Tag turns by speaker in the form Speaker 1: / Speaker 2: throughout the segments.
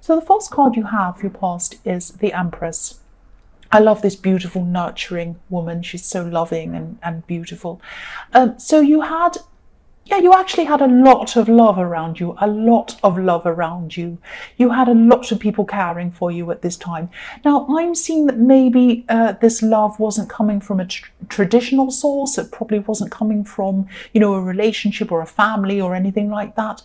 Speaker 1: So the first card you have for your past is the Empress. I love this beautiful, nurturing woman. She's so loving and beautiful. So you actually had a lot of love around you, a lot of love around you. You had a lot of people caring for you at this time. Now, I'm seeing that maybe this love wasn't coming from a traditional source. It probably wasn't coming from, a relationship or a family or anything like that.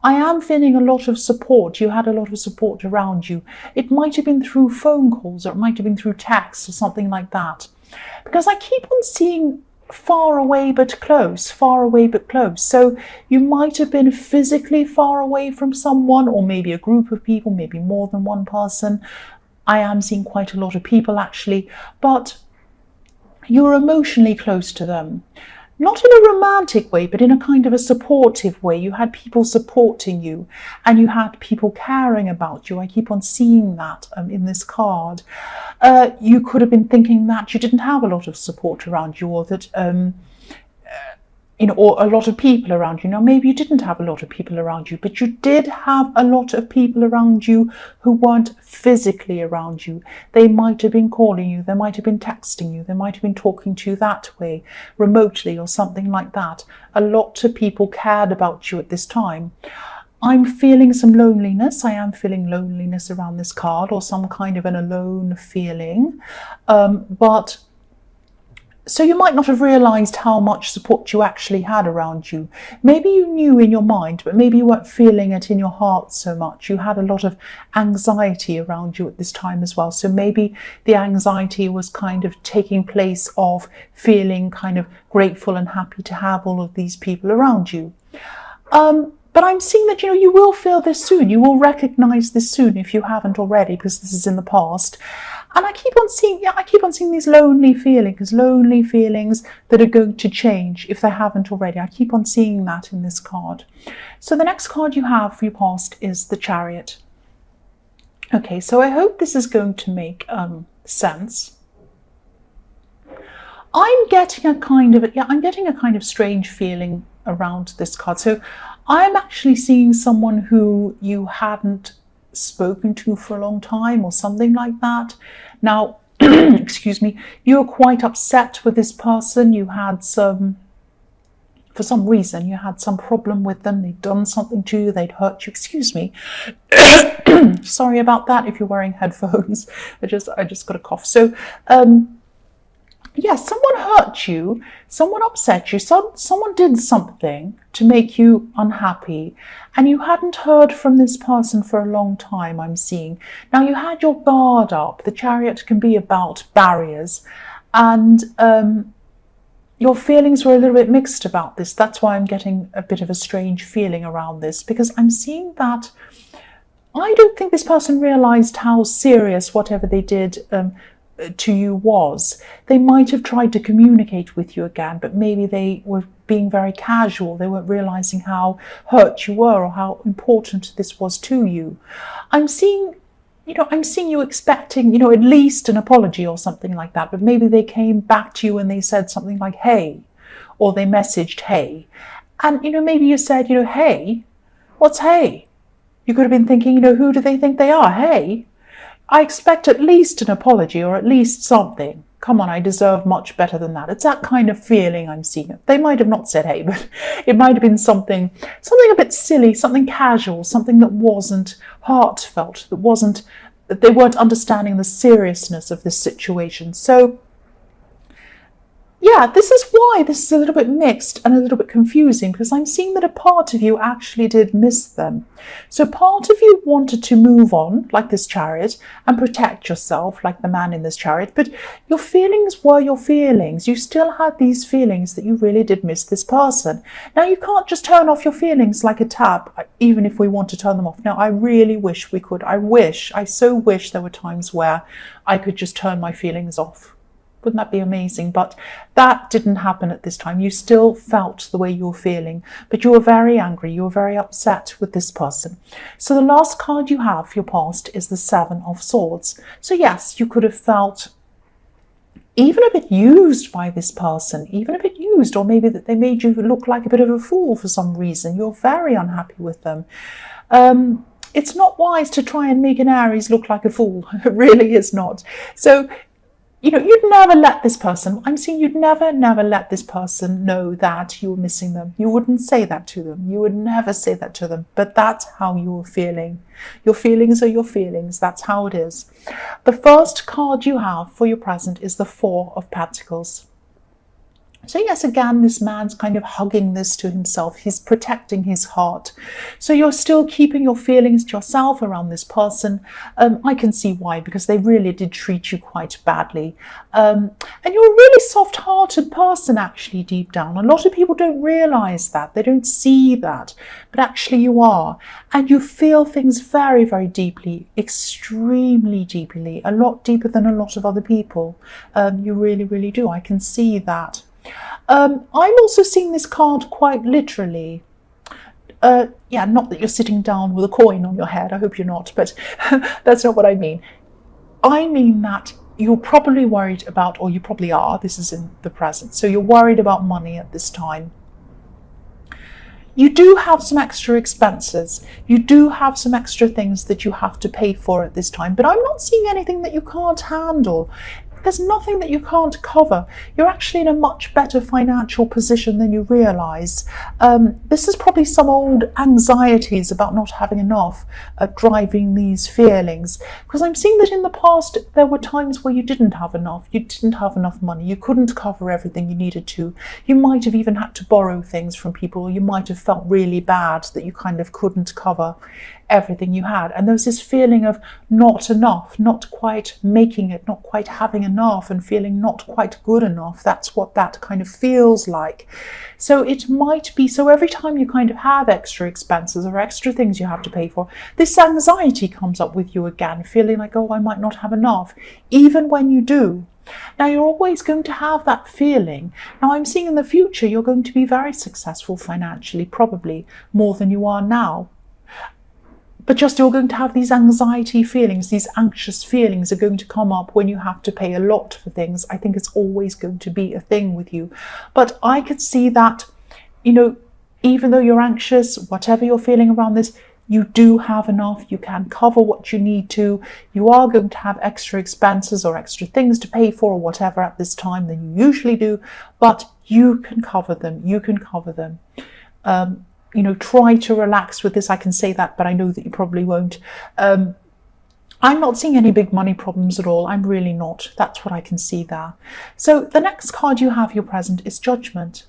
Speaker 1: I am feeling a lot of support. You had a lot of support around you. It might have been through phone calls, or it might have been through texts or something like that. Because I keep on seeing far away but close, far away but close. So you might have been physically far away from someone, or maybe a group of people, maybe more than one person. I am seeing quite a lot of people actually, but you're emotionally close to them. Not in a romantic way, but in a kind of a supportive way. You had people supporting you, and you had people caring about you. I keep on seeing that in this card. You could have been thinking that you didn't have a lot of support around you, or that or a lot of people around you. Now, maybe you didn't have a lot of people around you, but you did have a lot of people around you who weren't physically around you. They might have been calling you, they might have been texting you, they might have been talking to you that way, remotely or something like that. A lot of people cared about you at this time. I'm feeling some loneliness. I am feeling loneliness around this card, or some kind of an alone feeling. So you might not have realised how much support you actually had around you. Maybe you knew in your mind, but maybe you weren't feeling it in your heart so much. You had a lot of anxiety around you at this time as well. So maybe the anxiety was kind of taking place of feeling kind of grateful and happy to have all of these people around you. But I'm seeing that, you will feel this soon. You will recognise this soon if you haven't already, because this is in the past. And I keep on seeing these lonely feelings that are going to change if they haven't already. I keep on seeing that in this card. So the next card you have for your past is the Chariot. Okay, so I hope this is going to make sense. I'm getting a kind of strange feeling around this card. So I'm actually seeing someone who you hadn't spoken to for a long time, or something like that. Now, excuse me, you were quite upset with this person. You had for some reason, you had some problem with them. They'd done something to you. They'd hurt you. Excuse me. Sorry about that. If you're wearing headphones, I just got a cough. So, yes, someone hurt you, someone upset you, someone did something to make you unhappy, and you hadn't heard from this person for a long time, I'm seeing. Now, you had your guard up. The Chariot can be about barriers, and your feelings were a little bit mixed about this. That's why I'm getting a bit of a strange feeling around this, because I'm seeing that I don't think this person realised how serious whatever they did to you was. They might have tried to communicate with you again, but maybe they were being very casual. They weren't realizing how hurt you were or how important this was to you. I'm seeing you expecting, at least an apology or something like that, but maybe they came back to you and they said something like, hey, or they messaged, hey. And, maybe you said, hey, what's hey? You could have been thinking, who do they think they are? Hey, I expect at least an apology, or at least something. Come on, I deserve much better than that. It's that kind of feeling I'm seeing. They might have not said hey, but it might have been something a bit silly, something casual, something that wasn't heartfelt, that they weren't understanding the seriousness of this situation. So, yeah, this is why this is a little bit mixed and a little bit confusing, because I'm seeing that a part of you actually did miss them. So part of you wanted to move on, like this Chariot, and protect yourself, like the man in this Chariot, but your feelings were your feelings. You still had these feelings that you really did miss this person. Now, you can't just turn off your feelings like a tap, even if we want to turn them off. Now, I really wish we could. I so wish there were times where I could just turn my feelings off. Wouldn't that be amazing? But that didn't happen at this time. You still felt the way you were feeling, but you were very angry. You were very upset with this person. So the last card you have for your past is the Seven of Swords. So yes, you could have felt even a bit used by this person, or maybe that they made you look like a bit of a fool for some reason. You're very unhappy with them. it's not wise to try and make an Aries look like a fool. It really is not. So, you'd never let this person, I'm saying you'd never let this person know that you were missing them. You wouldn't say that to them. You would never say that to them. But that's how you're feeling. Your feelings are your feelings. That's how it is. The first card you have for your present is the Four of Pentacles. So yes, again, this man's kind of hugging this to himself. He's protecting his heart. So you're still keeping your feelings to yourself around this person. I can see why, because they really did treat you quite badly. And you're a really soft-hearted person, actually, deep down. A lot of people don't realize that. They don't see that. But actually you are. And you feel things very, very deeply, extremely deeply, a lot deeper than a lot of other people. You really, really do. I can see that. I'm also seeing this card quite literally. Not that you're sitting down with a coin on your head. I hope you're not, but that's not what I mean. I mean that you're probably worried about, or you probably are, this is in the present, so you're worried about money at this time. You do have some extra expenses. You do have some extra things that you have to pay for at this time, but I'm not seeing anything that you can't handle. There's nothing that you can't cover. You're actually in a much better financial position than you realise. This is probably some old anxieties about not having enough driving these feelings. Because I'm seeing that in the past there were times where you didn't have enough. You didn't have enough money. You couldn't cover everything you needed to. You might have even had to borrow things from people. You might have felt really bad that you kind of couldn't cover everything you had. And there was this feeling of not enough, not quite making it, not quite having enough, and feeling not quite good enough. That's what that kind of feels like. So it might be, so every time you kind of have extra expenses or extra things you have to pay for, this anxiety comes up with you again, feeling like, oh, I might not have enough, even when you do. Now, you're always going to have that feeling. Now, I'm seeing in the future you're going to be very successful financially, probably more than you are now. But you're still going to have these anxiety feelings, these anxious feelings are going to come up when you have to pay a lot for things. I think it's always going to be a thing with you. But I could see that, even though you're anxious, whatever you're feeling around this, you do have enough. You can cover what you need to. You are going to have extra expenses or extra things to pay for or whatever at this time than you usually do, but you can cover them. You can cover them. Try to relax with this. I can say that, but I know that you probably won't. I'm not seeing any big money problems at all. I'm really not. That's what I can see there. So the next card you have, your present, is Judgment.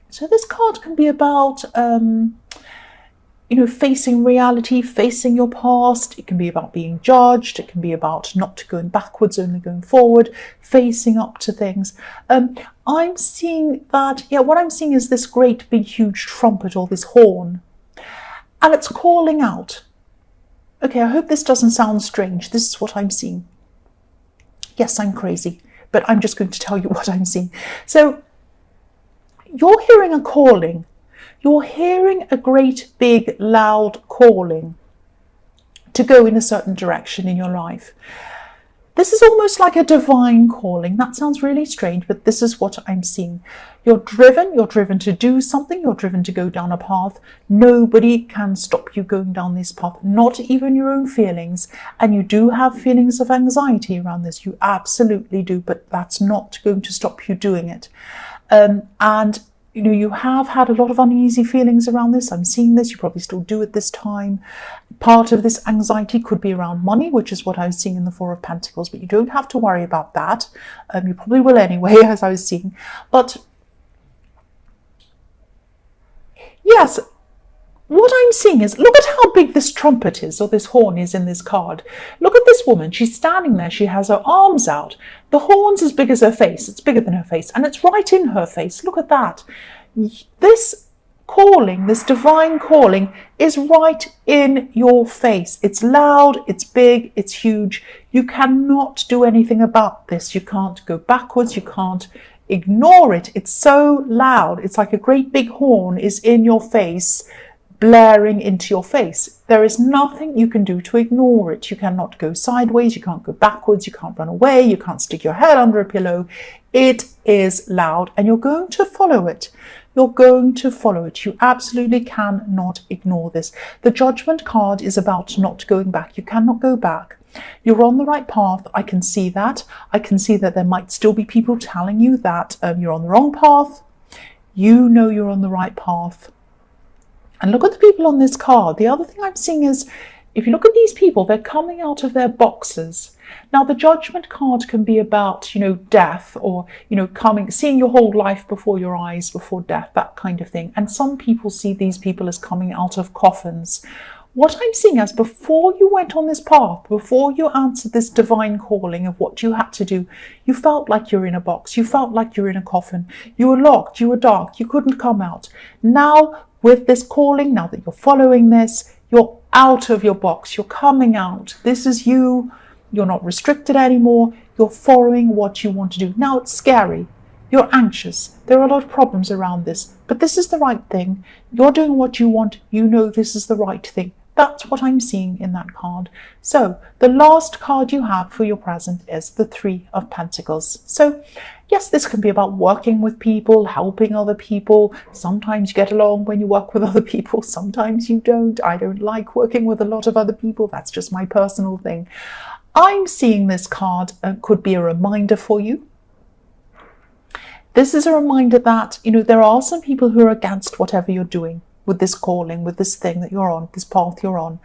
Speaker 1: So this card can be about, facing reality, facing your past. It can be about being judged. It can be about not going backwards, only going forward, facing up to things. I'm seeing that, what I'm seeing is this great big huge trumpet or this horn, and it's calling out. Okay, I hope this doesn't sound strange. This is what I'm seeing. Yes, I'm crazy, but I'm just going to tell you what I'm seeing. So you're hearing a calling. You're hearing a great big loud calling to go in a certain direction in your life. This is almost like a divine calling. That sounds really strange, but this is what I'm seeing. You're driven to do something, you're driven to go down a path. Nobody can stop you going down this path, not even your own feelings. And you do have feelings of anxiety around this. You absolutely do, but that's not going to stop you doing it. You have had a lot of uneasy feelings around this. I'm seeing this. You probably still do at this time. Part of this anxiety could be around money, which is what I was seeing in the Four of Pentacles, but you don't have to worry about that. You probably will anyway, as I was seeing. But yes, what I'm seeing is, look at how big this trumpet is, or this horn is in this card. Look at this woman. She's standing there. She has her arms out. The horn's as big as her face. It's bigger than her face, and it's right in her face. Look at that. This calling, this divine calling, is right in your face. It's loud, it's big, it's huge. You cannot do anything about this. You can't go backwards. You can't ignore it. It's so loud. It's like a great big horn is in your face, blaring into your face. There is nothing you can do to ignore it. You cannot go sideways, you can't go backwards, you can't run away, you can't stick your head under a pillow. It is loud, and you're going to follow it. you're going to follow it. You absolutely cannot ignore this. The Judgment card is about not going back. You cannot go back. You're on the right path. I can see that. I can see that there might still be people telling you that you're on the wrong path. You know you're on the right path. And look at the people on this card. The other thing I'm seeing is, if you look at these people, they're coming out of their boxes. Now, the Judgment card can be about, death, or, seeing your whole life before your eyes, before death, that kind of thing. And some people see these people as coming out of coffins. What I'm seeing is, before you went on this path, before you answered this divine calling of what you had to do, you felt like you're in a box. You felt like you're in a coffin. You were locked. You were dark. You couldn't come out. Now, with this calling, now that you're following this, you're out of your box. You're coming out. This is you. You're not restricted anymore. You're following what you want to do. Now, it's scary. You're anxious. There are a lot of problems around this, but this is the right thing. You're doing what you want. You know this is the right thing. That's what I'm seeing in that card. So the last card you have for your present is the Three of Pentacles. So yes, this can be about working with people, helping other people. Sometimes you get along when you work with other people. Sometimes you don't. I don't like working with a lot of other people. That's just my personal thing. I'm seeing this card could be a reminder for you. This is a reminder that, there are some people who are against whatever you're doing with this calling, with this thing that you're on, this path you're on.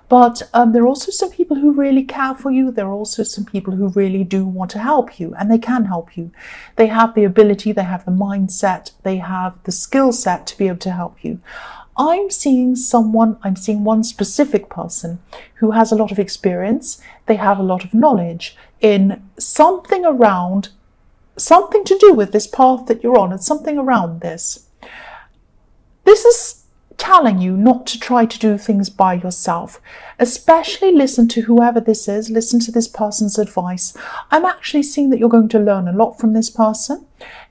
Speaker 1: But there are also some people who really care for you. There are also some people who really do want to help you, and they can help you. They have the ability, they have the mindset, they have the skill set to be able to help you. I'm seeing one specific person who has a lot of experience. They have a lot of knowledge in something to do with this path that you're on, and something around this. This is telling you not to try to do things by yourself. Especially listen to whoever this is, listen to this person's advice. I'm actually seeing that you're going to learn a lot from this person.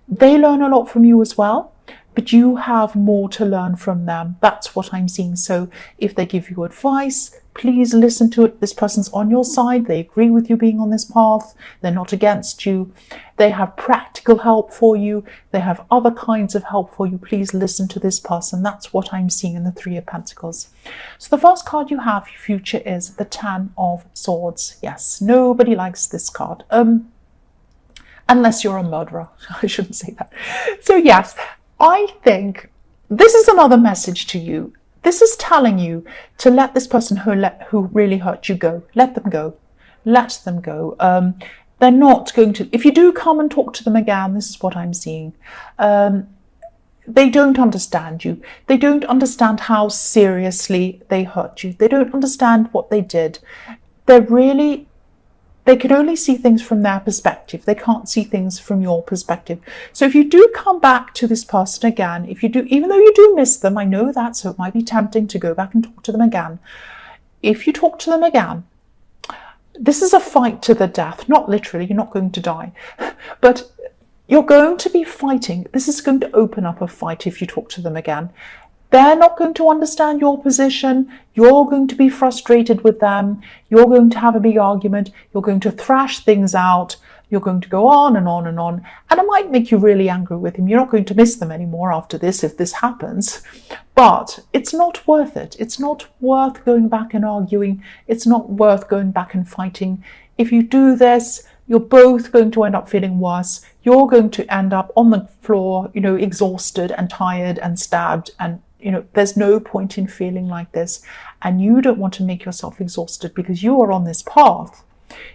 Speaker 1: They learn a lot from you as well, but you have more to learn from them. That's what I'm seeing. So if they give you advice, please listen to it. This person's on your side. They agree with you being on this path. They're not against you. They have practical help for you. They have other kinds of help for you. Please listen to this person. That's what I'm seeing in the Three of Pentacles. So the first card you have, your future, is the Ten of Swords. Yes, nobody likes this card. Unless you're a murderer. I shouldn't say that. So yes, I think this is another message to you. This is telling you to let this person who really hurt you go. Let them go. Let them go. They're not going to... If you do come and talk to them again, this is what I'm seeing. They don't understand you. They don't understand how seriously they hurt you. They don't understand what they did. They can only see things from their perspective. They can't see things from your perspective. So if you do come back to this person again, even though you do miss them, I know that, so it might be tempting to go back and talk to them again. If you talk to them again, this is a fight to the death. Not literally, you're not going to die, but you're going to be fighting. This is going to open up a fight if you talk to them again. They're not going to understand your position. You're going to be frustrated with them. You're going to have a big argument. You're going to thrash things out. You're going to go on and on and on. And it might make you really angry with him. You're not going to miss them anymore after this if this happens. But it's not worth it. It's not worth going back and arguing. It's not worth going back and fighting. If you do this, you're both going to end up feeling worse. You're going to end up on the floor, exhausted and tired and stabbed, and there's no point in feeling like this. And you don't want to make yourself exhausted because you are on this path.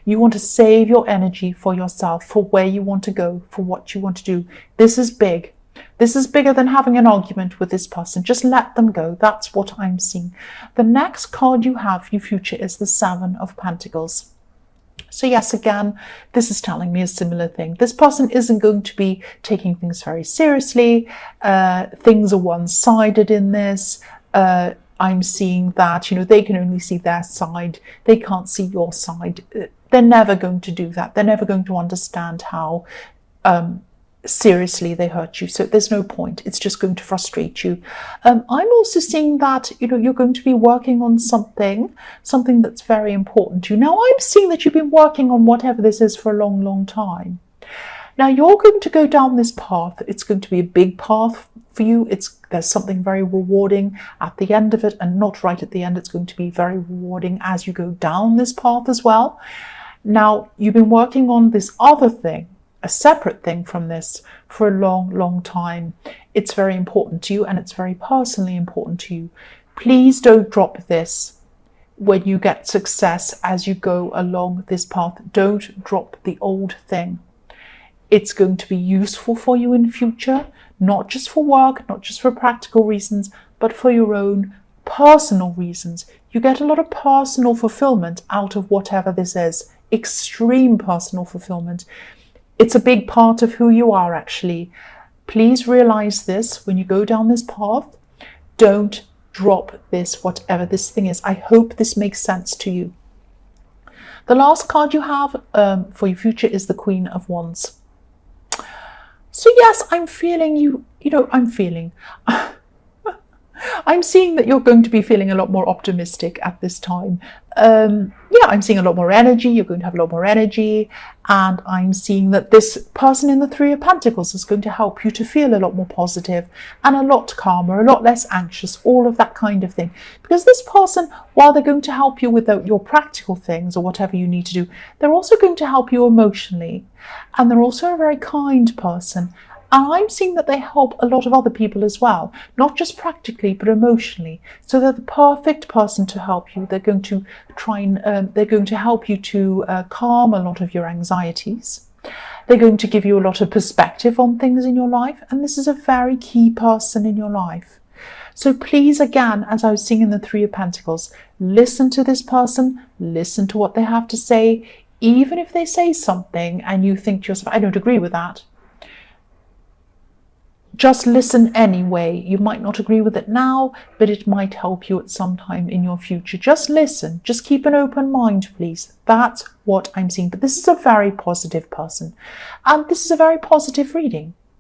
Speaker 1: You want to save your energy for yourself, for where you want to go, for what you want to do. This is big. This is bigger than having an argument with this person. Just let them go. That's what I'm seeing. The next card you have, your future, is the Seven of Pentacles. So yes, again, this is telling me a similar thing. This person isn't going to be taking things very seriously. Things are one-sided in this. I'm seeing that, they can only see their side. They can't see your side. They're never going to do that. They're never going to understand how seriously they hurt you. So there's no point. It's just going to frustrate you. I'm also seeing that, you're going to be working on something that's very important to you. Now, I'm seeing that you've been working on whatever this is for a long, long time. Now you're going to go down this path. It's going to be a big path for you. There's something very rewarding at the end of it, and not right at the end. It's going to be very rewarding as you go down this path as well. Now, you've been working on this other thing, a separate thing from this, for a long, long time. It's very important to you, and it's very personally important to you. Please don't drop this when you get success as you go along this path. Don't drop the old thing. It's going to be useful for you in future, not just for work, not just for practical reasons, but for your own personal reasons. You get a lot of personal fulfillment out of whatever this is, extreme personal fulfillment. It's a big part of who you are, actually. Please realize this when you go down this path. Don't drop this, whatever this thing is. I hope this makes sense to you. The last card you have for your future is the Queen of Wands. So yes, I'm feeling I'm seeing that you're going to be feeling a lot more optimistic at this time. I'm seeing a lot more energy. You're going to have a lot more energy. And I'm seeing that this person in the Three of Pentacles is going to help you to feel a lot more positive and a lot calmer, a lot less anxious, all of that kind of thing. Because this person, while they're going to help you with your practical things or whatever you need to do, they're also going to help you emotionally. And they're also a very kind person. And I'm seeing that they help a lot of other people as well, not just practically, but emotionally. So they're the perfect person to help you. They're going to they're going to help you to calm a lot of your anxieties. They're going to give you a lot of perspective on things in your life. And this is a very key person in your life. So please, again, as I was seeing in the Three of Pentacles, listen to this person, listen to what they have to say, even if they say something and you think to yourself, I don't agree with that. Just listen anyway. You might not agree with it now, but it might help you at some time in your future. Just listen. Just keep an open mind, please. That's what I'm seeing. But this is a very positive person. And this is a very positive reading.